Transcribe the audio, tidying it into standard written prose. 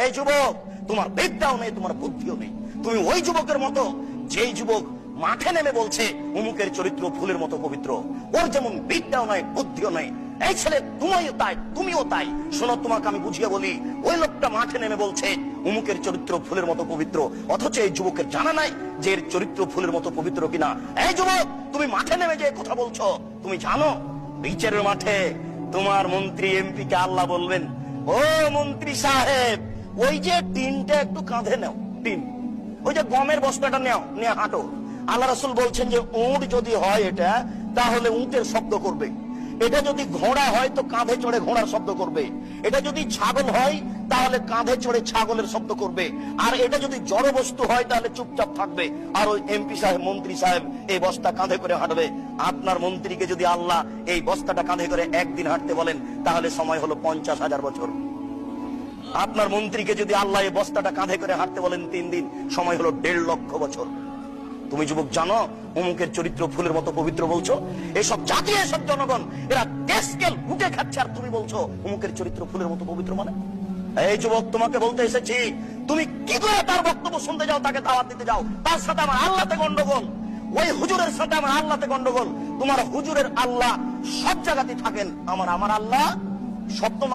এই যুবক, তোমার বিদ্যাও নেই, তোমার বুদ্ধিও নেই। তুমি ওই যুবকের মতো যেই যুবক মাঠে নেমে বলছে অমুকের চরিত্র ফুলের মতো পবিত্র, ওর যেমন বিদ্যাও নাই বুদ্ধিও নাই। এই ছেলে তুমিও তাই, তুমিও তাই। শোনো, তোমাকে আমি বুঝিয়ে বলি, ওই লোকটা মাঠে নেমে বলছে অমুকের চরিত্র ফুলের মতো পবিত্র, অথচ এই যুবকের জানা নাই যে এর চরিত্র ফুলের মতো পবিত্র কিনা। এই যুবক, তুমি মাঠে নেমে যে কথা বলছো, তুমি জানো বিচারের মাঠে তোমার মন্ত্রী এমপি কে আল্লাহ বলবেন, ও মন্ত্রী সাহেব, ওই যে টিনটা একটু কাঁধে নাও, টিন, ওই যে গমের বস্তাটা নেও, নিয়ে হাঁটো। আল্লাহ রাসূল বলছেন যে উট যদি হয় এটা, তাহলে উটের শব্দ করবে। এটা যদি ঘোড়া হয় তো কাঁধে চড়ে ঘোড়ার শব্দ করবে। এটা যদি ছাগল হয় তাহলে কাঁধে চড়ে ছাগলের শব্দ করবে। আর এটা যদি জড় বস্তু হয় তাহলে চুপচাপ থাকবে। আর ওই এমপি সাহেব, মন্ত্রী সাহেব এই বস্তা কাঁধে করে হাঁটবে। আপনার মন্ত্রীকে যদি আল্লাহ এই বস্তাটা কাঁধে করে একদিন হাঁটতে বলেন, তাহলে সময় হলো 50,000 বছর। আপনার মন্ত্রীকে যদি আল্লাহ এই বস্তাটা কাঁধে করে হাঁটতে বলেন 3 দিন, সময় হলো 1.5 লক্ষ বছর। তুমি যুবক জানো অমুকের চরিত্র ফুলের মতো পবিত্র বলছো? এসব জাতি, এসব জনগণ, এরা দেশকে লুটে খাচ্ছে, আর তুমি বলছো অমুকের চরিত্র ফুলের মতো পবিত্র। মানে এই যুবক, তোমাকে বলতে এসেছি, তুমি কি করে তার বক্তব্য শুনতে যাও, তাকে দাওয়াত দিতে যাও, তার সাথে আমার আল্লাহতে গন্ডগোল। ওই হুজুরের সাথে আমার আল্লাহতে গন্ডগোল। তোমার হুজুরের আল্লাহ সব জায়গাতে থাকেন, আমার আল্লাহ সপ্তম